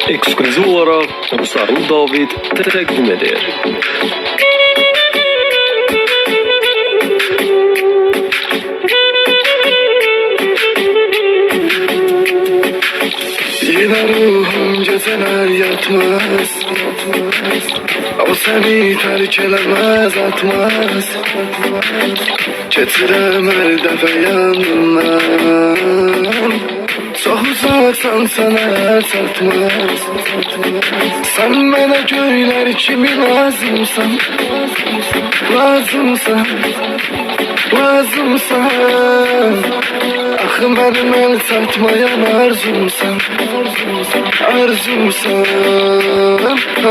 Ekskluziv olarak Rusarlı David təqdim edir. Yine ruhum geceler yatmaz, o seni terk edemez atmaz. Getirem her defa yanından, çok uzaksan sana çatmaz. Sen bana göyler kimi lazımsan, lazımsan, lazımsan. Axı mənim el çatmayan arzumsan, arzumsan,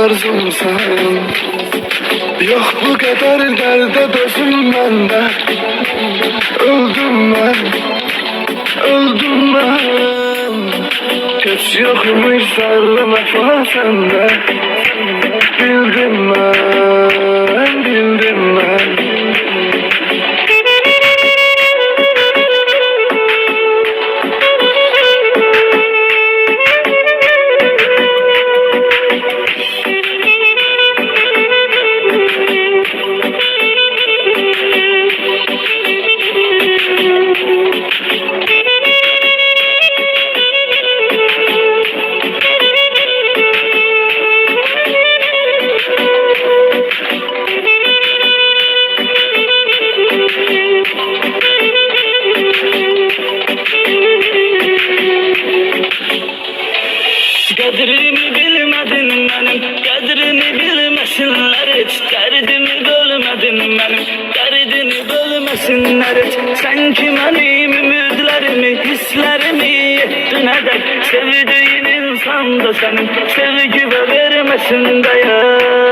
arzumsan. Yox bu qədər dərdə dözüm məndə, öldüm mən, öldüm mən. Heç yoxmuş sarlı vəfa səndə, bildim mən, bildim mən. Qədrini bilmədin mənim, qədrini bilməsinlər heç. Dərdimi bölmədin mənim, dərdini bölməsinlər heç. Sən ki mənim ümidlərimi, hisslərimi yetdin ədək. Sevdiyin insan da sənin sevgi və verməsin dəyər.